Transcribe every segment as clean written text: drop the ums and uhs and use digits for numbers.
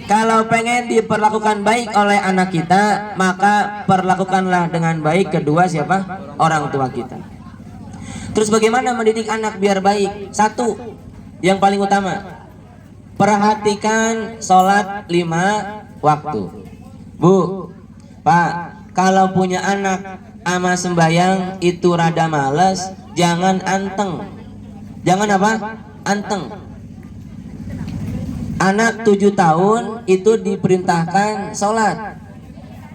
Kalau pengen diperlakukan baik oleh anak kita, maka perlakukanlah dengan baik kedua siapa? Orang tua kita. Terus bagaimana mendidik anak biar baik? Satu, yang paling utama, perhatikan sholat 5 waktu. Bu, Pak, kalau punya anak ama sembayang itu rada males, jangan anteng. Jangan apa? Anteng. Anak 7 tahun itu diperintahkan sholat,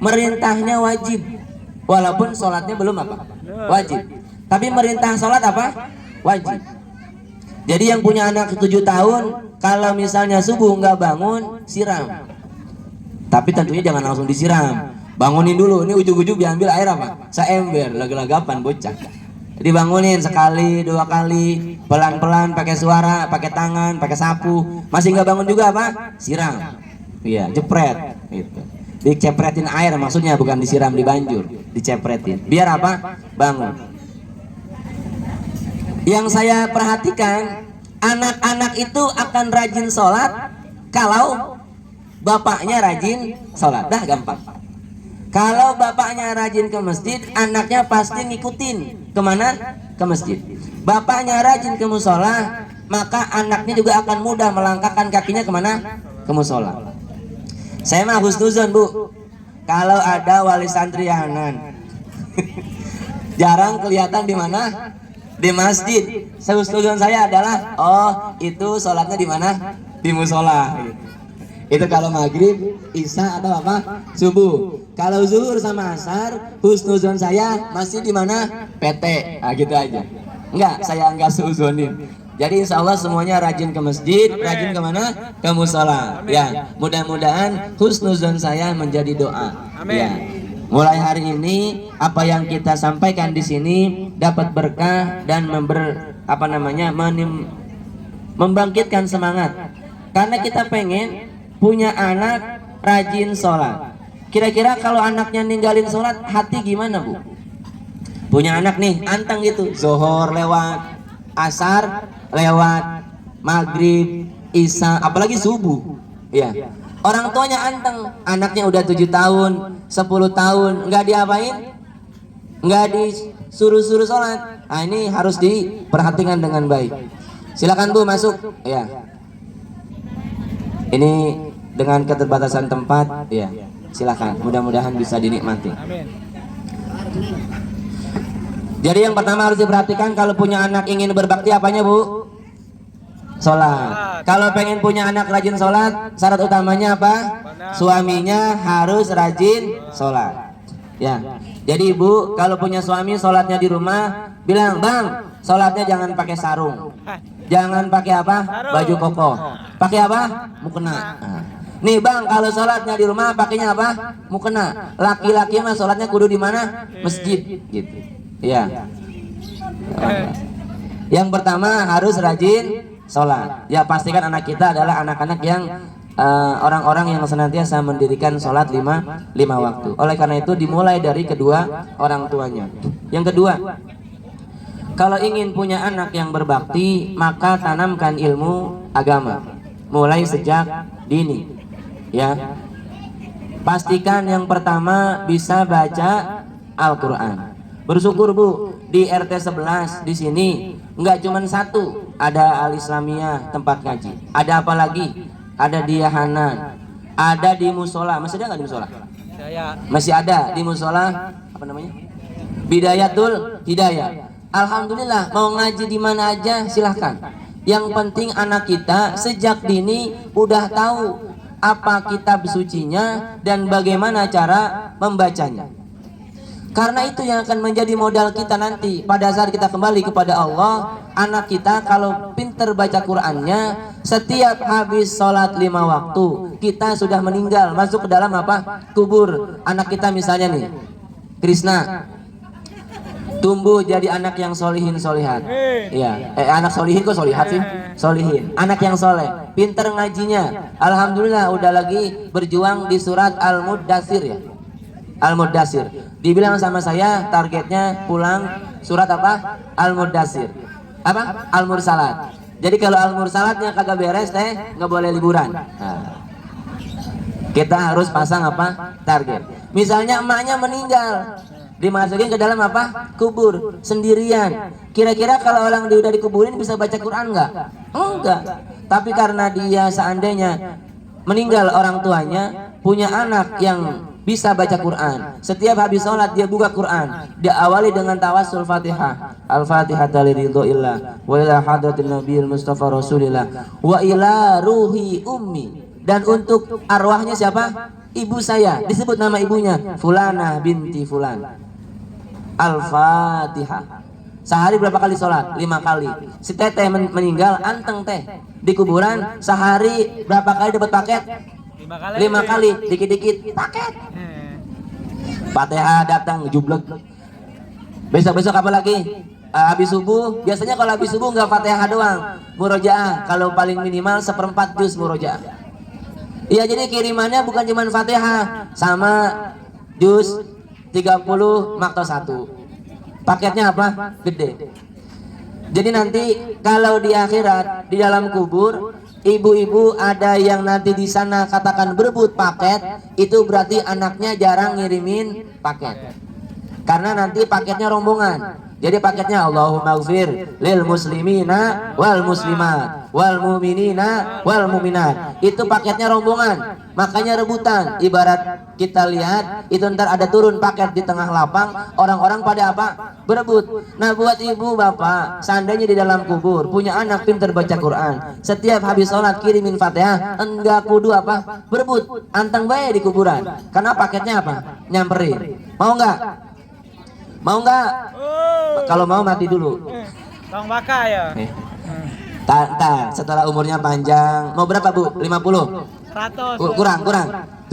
merintahnya wajib, walaupun sholatnya belum apa? Wajib. Tapi merintah sholat apa? Wajib. Jadi yang punya anak 7 tahun, kalau misalnya subuh nggak bangun, siram. Tapi tentunya jangan langsung disiram. Bangunin dulu, ini ujung-ujung diambil air apa? Seember, lag-lagapan bocah. Dibangunin sekali, 2 kali, pelan-pelan, pakai suara, pakai tangan, pakai sapu. Masih nggak bangun juga apa? Siram. Iya, jepret. Gitu. Dicepretin air, maksudnya bukan disiram di banjur, dicepretin. Biar apa? Bangun. Yang saya perhatikan, anak-anak itu akan rajin sholat kalau bapaknya rajin sholat. Dah gampang. Kalau bapaknya rajin ke masjid, anaknya pasti ngikutin. Kemana? Ke masjid. Bapaknya rajin ke musola, maka anaknya juga akan mudah melangkahkan kakinya kemana? Ke musola. Saya mah husnuzon, Bu. Kalau ada wali santri Hanan, jarang kelihatan di mana? Di masjid. Sehusnuzon saya adalah, oh itu sholatnya di mana? Di musola. Itu kalau maghrib, isya atau apa? Subuh. Kalau zuhur sama asar, husnuzon saya masih di mana? PT. Nah, gitu aja. Enggak, saya enggak seuzonin. Jadi insya Allah semuanya rajin ke masjid, rajin kemana? Ke musola. Ya, mudah-mudahan husnuzon saya menjadi doa. Ya. Mulai hari ini apa yang kita sampaikan di sini dapat berkah dan membangkitkan semangat. Karena kita pengen punya anak rajin sholat. Kira-kira kalau anaknya ninggalin sholat, hati gimana, Bu? Punya anak nih, anteng gitu, zohor lewat, asar lewat, maghrib, isya, apalagi subuh. Ya. Orang tuanya anteng, anaknya udah 7 tahun, 10 tahun, nggak diapain? Nggak disuruh-suruh sholat. Nah, ini harus diperhatikan dengan baik. Silakan Bu masuk. Ya. Ini dengan keterbatasan tempat, ya. Silakan. Mudah-mudahan bisa dinikmati. Jadi yang pertama harus diperhatikan kalau punya anak ingin berbakti apanya, Bu? Sholat. Kalau pengen punya anak rajin sholat, syarat utamanya apa? Suaminya harus rajin sholat. Ya. Jadi Ibu kalau punya suami sholatnya di rumah, bilang, Bang, sholatnya jangan pakai sarung, jangan pakai apa? Baju koko. Pakai apa? Mukena. Nah. Nih Bang, kalau sholatnya di rumah pakainya apa? Mukena. Laki-laki mah sholatnya kudu di mana? Masjid. Gitu. Ya. Yang pertama harus rajin sholat. Ya pastikan anak kita adalah anak-anak yang orang-orang yang senantiasa mendirikan sholat 5 waktu. Oleh karena itu dimulai dari kedua orang tuanya. Yang kedua, kalau ingin punya anak yang berbakti, maka tanamkan ilmu agama mulai sejak dini. Ya, pastikan yang pertama bisa baca Al-Quran. Bersyukur Bu, di RT 11 di sini nggak cuma satu, ada Al-Islamiyah tempat ngaji. Ada apa lagi? Ada di Hanan, ada di musola. Masih ada nggak di musola? Masih ada di musola. Apa namanya? Bidayatul Hidayah. Alhamdulillah, mau ngaji di mana aja silahkan. Yang penting anak kita sejak dini udah tahu apa kitab sucinya dan bagaimana cara membacanya. Karena itu yang akan menjadi modal kita nanti pada saat kita kembali kepada Allah. Anak kita kalau pinter baca Qur'annya, setiap habis sholat 5 waktu kita sudah meninggal, masuk ke dalam apa? Kubur. Anak kita misalnya nih Krisna tumbuh jadi anak yang solihin solihat. Iya, anak solihin kok solihat sih? Solihin, anak yang soleh, pinter ngajinya. Alhamdulillah udah lagi berjuang di surat Al-Muddatsir ya. Al-Muddatsir. Dibilang sama saya targetnya pulang surat apa? Al-Muddatsir. Apa? Al-Mursalat. Jadi kalau Al-Mursalatnya kagak beres teh nggak boleh liburan. Nah. Kita harus pasang apa? Target. Misalnya emaknya meninggal, dimasukin ke dalam apa? Kubur sendirian. Kira-kira kalau orang dia udah dikuburin bisa baca Quran nggak? Enggak. Tapi karena dia seandainya meninggal orang tuanya, punya anak yang bisa baca Quran, setiap habis sholat dia buka Quran, dia awali dengan tawassul Fatihah, Al-Fatihah liridhoillah wa ila hadratin nabiyil mustafa rasulillah wa ila ruhi ummi, dan untuk arwahnya siapa? Ibu saya, disebut nama ibunya Fulana binti Fulan. Al-Fatihah. Sehari berapa kali sholat? 5 kali. Si teteh meninggal, anteng teh di kuburan, sehari berapa kali dapat paket? 5 kali, dikit-dikit paket. Fatihah datang jublek. Besok-besok apa lagi? Habis subuh, biasanya kalau habis subuh nggak Fatihah doang, murojaah. Kalau paling minimal 1/4 juz murojaah. Iya, jadi kirimannya bukan cuma Fatihah, sama juz 30 makto 1. Paketnya apa? Gede. Jadi nanti kalau di akhirat, di dalam kubur, ibu-ibu ada yang nanti di sana katakan berebut paket, itu berarti anaknya jarang ngirimin paket. Karena nanti paketnya rombongan. Jadi paketnya Allahumma gfir lil muslimina wal muslimat wal mu'minina wal mu'minat. Itu paketnya rombongan. Makanya rebutan. Ibarat kita lihat itu ntar ada turun paket di tengah lapang, orang-orang pada apa? Berebut. Nah, buat ibu bapak, seandainya di dalam kubur punya anak pintar baca Quran, setiap habis sholat kirimin Fatihah, enggak kudu apa? Berebut. Anteng bae di kuburan. Karena paketnya apa? Nyamperin. Mau enggak? Mau nggak? Kalau mau mati dulu. Bang Baka ya. Setelah umurnya panjang. Mau berapa Bu? 50? 100. Kurang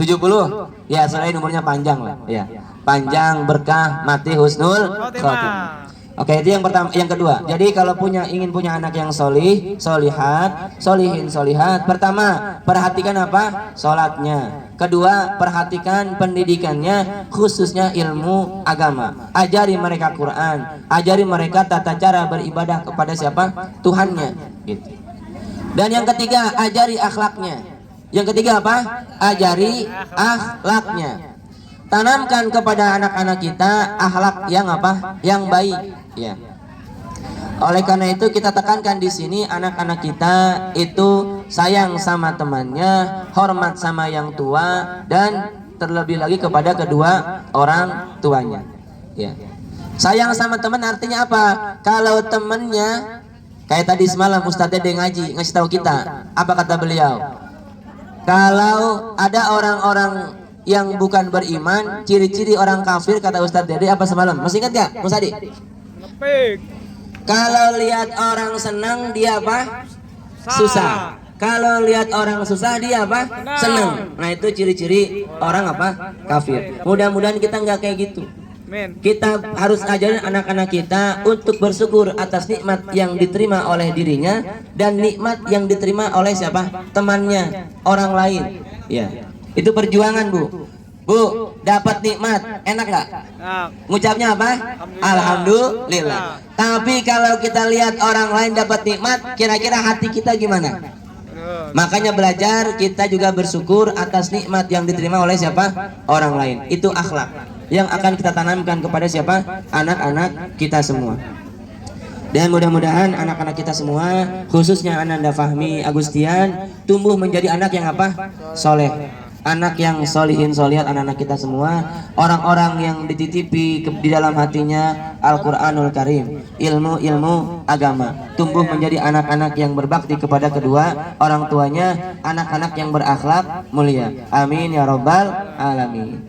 70? Ya, selain umurnya panjang lah. Ya. Panjang, berkah, mati husnul khotimah. Oke, itu yang pertama. Yang kedua, jadi kalau ingin punya anak yang solih, solihat, solihin, solihat, pertama perhatikan apa? Sholatnya. Kedua, perhatikan pendidikannya, khususnya ilmu agama. Ajari mereka Quran, ajari mereka tata cara beribadah kepada siapa? Tuhannya. Gitu. Dan yang ketiga, ajari akhlaknya. Yang ketiga apa? Ajari akhlaknya. Tanamkan kepada anak-anak kita akhlak yang apa? Yang baik, ya. Oleh karena itu kita tekankan di sini anak-anak kita itu sayang sama temannya, hormat sama yang tua, dan terlebih lagi kepada kedua orang tuanya. Ya. Sayang sama teman artinya apa? Kalau temannya kayak tadi semalam Ustadz Dede ngaji ngasih tahu kita, apa kata beliau? Kalau ada orang-orang yang bukan beriman, ciri-ciri orang kafir kata Ustadz Dede apa semalam? Masih ingat gak Mas Adi? Kalau lihat orang senang dia apa? Susah. Kalau lihat orang susah dia apa? Senang. Nah, itu ciri-ciri orang apa? Kafir. Mudah-mudahan kita nggak kayak gitu. Kita harus ajarin anak-anak kita untuk bersyukur atas nikmat yang diterima oleh dirinya dan nikmat yang diterima oleh siapa? Temannya, orang lain. Ya. Itu perjuangan Bu. Bu, dapat nikmat, enak nggak? Ngucapnya apa? Alhamdulillah. Tapi kalau kita lihat orang lain dapat nikmat, kira-kira hati kita gimana? Makanya belajar kita juga bersyukur atas nikmat yang diterima oleh siapa? Orang lain. Itu akhlak yang akan kita tanamkan kepada siapa? Anak-anak kita semua. Dan mudah-mudahan anak-anak kita semua, khususnya Ananda Fahmi Agustian, tumbuh menjadi anak yang apa? Soleh. Anak yang solihin solihat, anak-anak kita semua, orang-orang yang dititipi di dalam hatinya Al-Quranul Karim, ilmu-ilmu agama, tumbuh menjadi anak-anak yang berbakti kepada kedua orang tuanya, anak-anak yang berakhlak mulia. Amin ya rabbal alamin.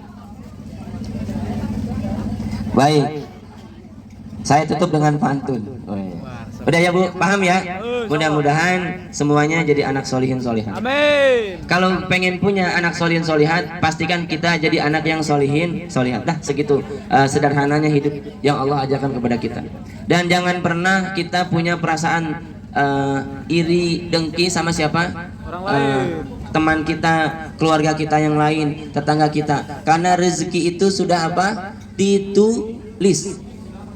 Baik, saya tutup dengan pantun. Udah ya Bu, paham ya? Mudah-mudahan semuanya jadi anak solihin solihat. Amin. Kalau pengen punya anak solihin solihat, pastikan kita jadi anak yang solihin solihat. Nah, segitu sederhananya hidup yang Allah ajarkan kepada kita. Dan jangan pernah kita punya perasaan iri, dengki sama siapa? Orang lain. Teman kita, keluarga kita yang lain, tetangga kita. Karena rezeki itu sudah apa? Ditulis.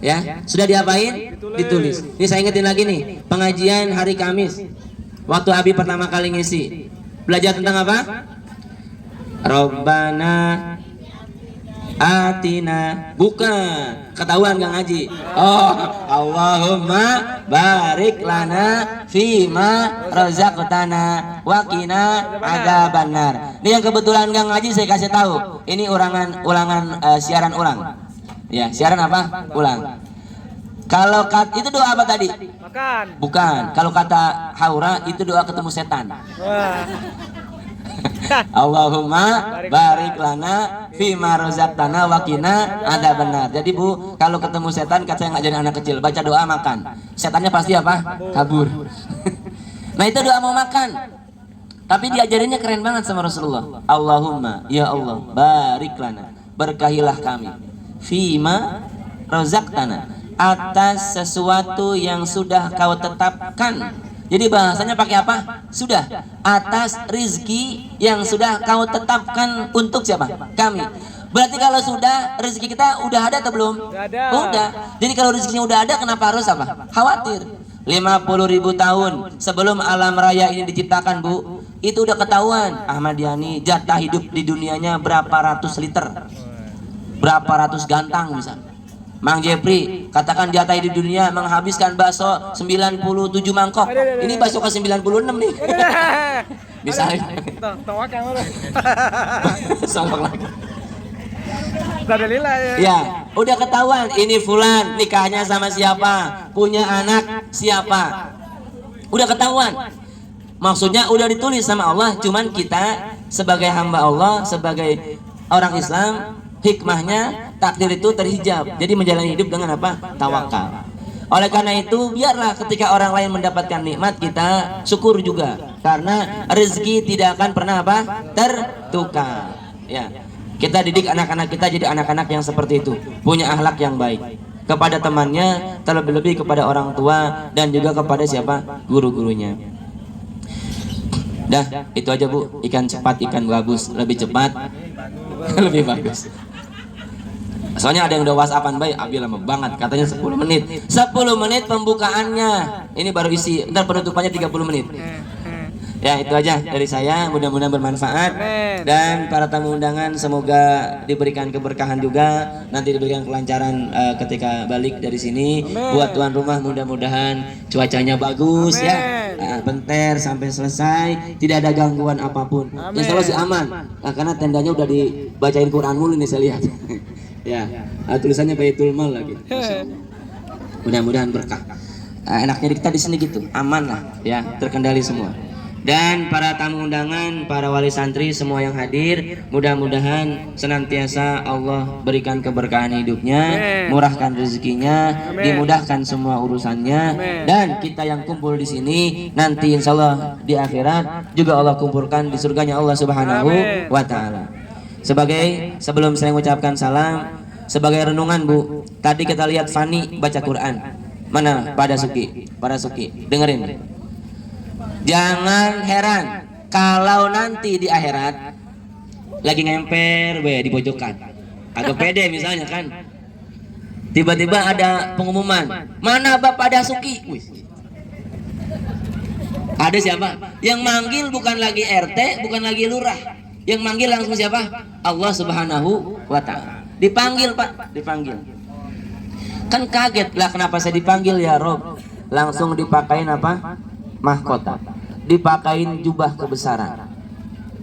Ya, sudah diapain? Ditulis. Ini saya ingetin lagi nih, pengajian hari Kamis. Waktu Abi pertama kali ngisi, belajar tentang apa? Rabbana atina, bukan, ketahuan gak ngaji. Oh, Allahumma barik lana fima razaqtana wa qina adzabannar. Ini yang kebetulan gak ngaji saya kasih tahu. Ini ulangan siaran ulang. Ya, siaran apa? Ulang. Kalau itu doa apa tadi? Makan. Bukan. Kalau kata Haura itu doa ketemu setan. Wah. Allahumma barik lana fima razaqtana wa qina adzabannar. Jadi Bu, kalau ketemu setan kata yang ngajarin anak kecil, baca doa makan. Setannya pasti apa? Kabur. Nah, itu doa mau makan. Tapi diajarinnya keren banget sama Rasulullah. Allahumma, ya Allah, barik lana, berkahilah kami fima razaqtana, atas sesuatu yang sudah Kau tetapkan. Jadi bahasanya pakai apa? Sudah, atas rizki yang sudah Kau tetapkan untuk siapa? Kami. Berarti kalau sudah, rezeki kita udah ada atau belum? Udah. Udah. Jadi kalau rezekinya udah ada, kenapa harus apa? Khawatir. 50.000 tahun sebelum alam raya ini diciptakan, Bu, itu udah ketahuan Ahmad Yani jatah hidup di dunianya berapa ratus liter, berapa ratus gantang misalnya. Mang Jepri katakan jatah di dunia menghabiskan bakso 97 mangkok. Ini bakso ke 96 nih. Bisa. Tong makan mana? Sombong lagi. Alhamdulillah ya. Ya, udah ketahuan ini fulan nikahnya sama siapa, punya anak siapa. Udah ketahuan. Maksudnya udah ditulis sama Allah, cuman kita sebagai hamba Allah, sebagai orang Islam, hikmahnya takdir itu terhijab. Jadi menjalani hidup dengan apa? Tawakal. Oleh karena itu, biarlah ketika orang lain mendapatkan nikmat, kita syukur juga. Karena rezeki tidak akan pernah apa? Tertukar. Ya. Kita didik anak-anak kita jadi anak-anak yang seperti itu, punya akhlak yang baik kepada temannya, terlebih-lebih kepada orang tua dan juga kepada siapa? Guru-gurunya. Dah, itu aja Bu. Ikan cepat, ikan bagus, lebih cepat, lebih bagus. Soalnya ada yang udah WhatsAppan baik, Abi lama banget, katanya 10 menit. 10 menit pembukaannya. Ini baru isi, ntar penutupannya 30 menit. Ya, itu aja dari saya, mudah-mudahan bermanfaat. Dan para tamu undangan semoga diberikan keberkahan juga, nanti diberikan kelancaran ketika balik dari sini. Buat tuan rumah mudah-mudahan cuacanya bagus. Amen. Ya, bentar sampai selesai, tidak ada gangguan apapun. Insya Allah sih aman, karena tendanya udah dibacain Quran mulu nih saya lihat. Ya, tulisannya Baitul Mal lagi. Mudah-mudahan berkah. Enaknya kita di sini gitu, aman lah, ya, terkendali semua. Dan para tamu undangan, para wali santri semua yang hadir, mudah-mudahan senantiasa Allah berikan keberkahan hidupnya, murahkan rezekinya, dimudahkan semua urusannya, dan kita yang kumpul di sini nanti insya Allah di akhirat juga Allah kumpulkan di surganya Allah Subhanahu wa Ta'ala. Sebelum saya mengucapkan salam, sebagai renungan Bu, tadi kita lihat Fani baca Quran. Mana Pada Suki, dengerin. Jangan heran kalau nanti di akhirat lagi ngemper di pojokan, agak pede misalnya kan, tiba-tiba ada pengumuman, mana Bapak Dasuki? Ada siapa? Yang manggil bukan lagi RT, bukan lagi lurah, yang manggil langsung siapa? Allah Subhanahu wa Ta'ala. Dipanggil Pak, dipanggil. Kan kaget lah, kenapa saya dipanggil ya Rob? Langsung dipakein apa? Mahkota, dipakein jubah kebesaran,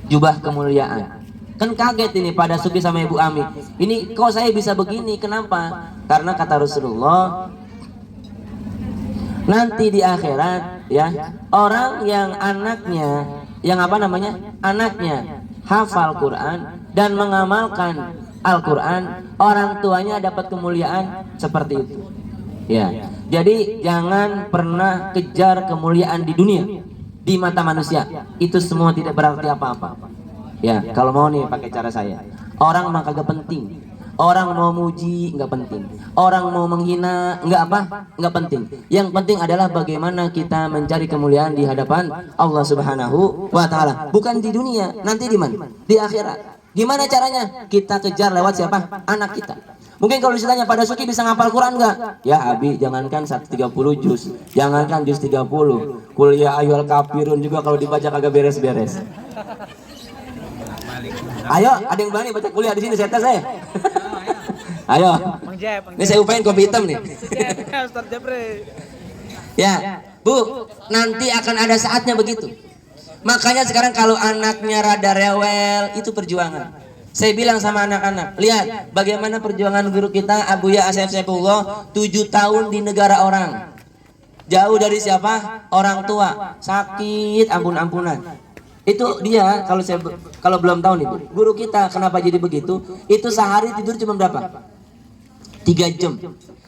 jubah kemuliaan. Kan kaget ini pada Suki sama Ibu Ami. Ini kok saya bisa begini? Kenapa? Karena kata Rasulullah, nanti di akhirat ya, orang yang anaknya, anaknya hafal Quran dan mengamalkan Al-Quran, orang tuanya dapat kemuliaan seperti itu. Ya, jadi jangan pernah kejar kemuliaan di dunia, di mata manusia. Itu semua tidak berarti apa-apa. Ya, kalau mau nih pakai cara saya. Orang mah kagak penting. Orang mau muji nggak penting. Orang mau menghina nggak penting. Yang penting adalah bagaimana kita mencari kemuliaan di hadapan Allah Subhanahu wa Ta'ala. Bukan di dunia, nanti di mana? Di akhirat. Gimana caranya? Kita kejar lewat siapa? Anak kita. Mungkin kalau ditanya Pada Suki bisa ngapal Quran nggak? Ya Abi, jangankan 130 juz, jangankan juz 30, kuliah ayyuhal kafirun juga kalau dibaca kagak beres-beres. Ayo, ada yang berani baca kuliah di sini saya tes saya. Ayo. Bang Jeb, Bang Ini saya upain kopi hitam nih. Jeb, Ustaz Jepre. Ya, Bu, nanti akan ada saatnya begitu. Makanya sekarang kalau anaknya rada rewel, itu perjuangan. Saya bilang sama anak-anak, lihat bagaimana perjuangan guru kita Abuya Asef Saifullah 7 tahun di negara orang. Jauh dari siapa? Orang tua. Sakit ampun-ampunan. Itu dia kalau belum tahu nih, Bu. Guru kita kenapa jadi begitu? Itu sehari tidur cuma berapa? 3 jam.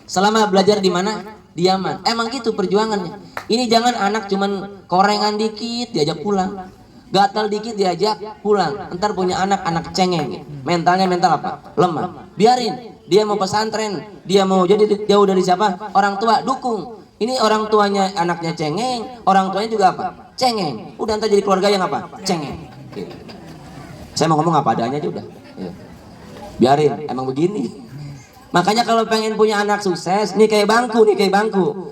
Selama belajar di mana? Di Yaman. Emang gitu perjuangannya. Ini jangan anak cuman korengan dikit diajak pulang. Gatal dikit diajak pulang. Ntar punya anak cengeng. Mentalnya mental apa? Lemah. Biarin. Dia mau pesantren, dia mau jadi jauh dari siapa? Orang tua, dukung. Ini orang tuanya anaknya cengeng, orang tuanya juga apa? Cengeng. Udah ntar jadi keluarga yang apa? Cengeng. Gitu. Saya mau ngomong apa adanya aja udah. Biarin, emang begini. Makanya kalau pengen punya anak sukses, nih kayak bangku.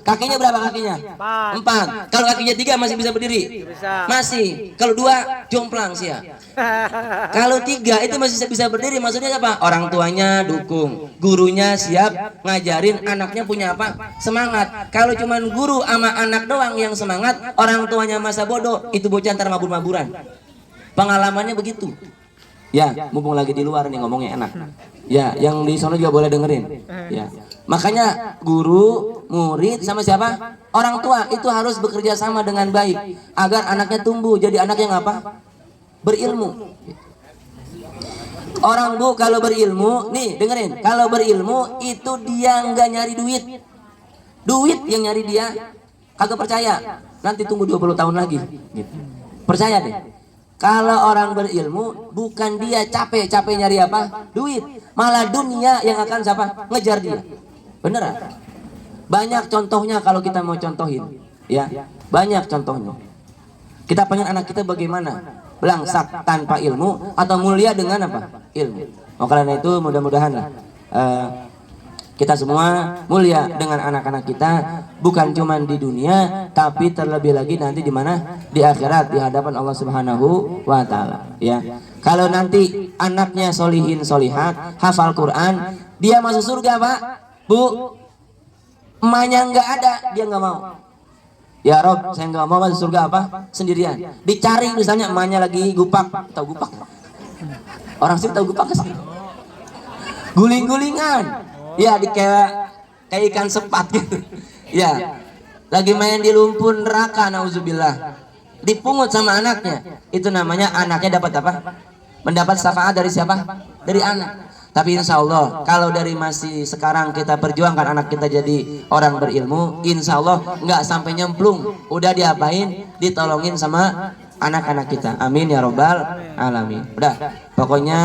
Kakinya berapa kakinya? 4. Kalau kakinya 3 masih bisa berdiri? Masih. Kalau 2 jomplang sih ya. Kalau 3 itu masih bisa berdiri, maksudnya apa? Orang tuanya dukung, gurunya siap ngajarin, anaknya punya apa? Semangat. Kalau cuman guru sama anak doang yang semangat, orang tuanya masa bodoh, itu bocah ntar mabur-maburan. Pengalamannya begitu. Ya, mumpung lagi di luar nih ngomongnya enak. Ya, yang di sana juga boleh dengerin. Ya, makanya guru, murid sama siapa? Orang tua itu harus bekerja sama dengan baik agar anaknya tumbuh jadi anak yang apa? Berilmu. Orang Bu kalau berilmu, nih dengerin, kalau berilmu itu dia nggak nyari duit. Duit yang nyari dia, kagak percaya. Nanti tunggu 20 tahun lagi. Gitu. Percaya deh. Kalau orang berilmu, bukan dia capek nyari apa? Duit. Malah dunia yang akan siapa? Ngejar dia. Beneran? Banyak contohnya kalau kita mau contohin. Ya, banyak contohnya. Kita pengen anak kita bagaimana? Belangsak tanpa ilmu atau mulia dengan apa? Ilmu. Karena itu mudah-mudahan lah kita semua mulia dengan anak-anak kita, bukan cuma di dunia tapi terlebih lagi nanti di mana? Di akhirat, di hadapan Allah Subhanahu wa taala, ya. Kalau nanti anaknya solihin solihat, hafal Quran, dia masuk surga, Pak. Bu, emaknya nggak ada, dia nggak mau. Ya Rob, saya nggak mau masuk surga apa? Sendirian. Dicari misalnya emaknya lagi gupak, tahu gupak? Orang sih tahu gupak sih. Guling-gulingan. Ya, kayak ikan sepat gitu. Ya, lagi main di lumpur neraka, nauzubillah. Dipungut sama anaknya. Itu namanya anaknya dapat apa? Mendapat syafaat dari siapa? Dari anak. Tapi insya Allah kalau dari masih sekarang kita perjuangkan anak kita jadi orang berilmu, insya Allah nggak sampai nyemplung. Udah diapain? Ditolongin sama anak-anak kita. Amin ya robbal alamin. Udah, pokoknya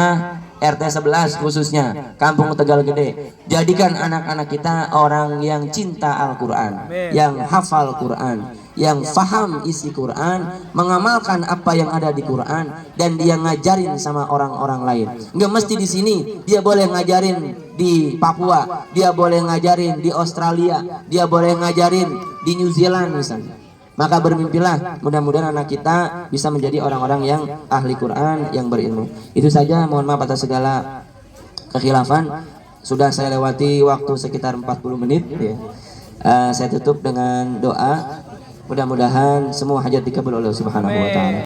RT 11 khususnya Kampung Tegal Gede, jadikan anak-anak kita orang yang cinta Al-Quran, yang hafal Quran, yang faham isi Quran, mengamalkan apa yang ada di Quran, dan dia ngajarin sama orang-orang lain. Nggak mesti di sini, dia boleh ngajarin di Papua, dia boleh ngajarin di Australia, dia boleh ngajarin di New Zealand misalnya. Maka bermimpilah mudah-mudahan anak kita bisa menjadi orang-orang yang ahli Quran, yang berilmu. Itu saja, mohon maaf atas segala kekhilafan. Sudah saya lewati waktu sekitar 40 menit ya. Saya tutup dengan doa. Mudah-mudahan semua hajat dikabul oleh Allah Subhanahu wa taala.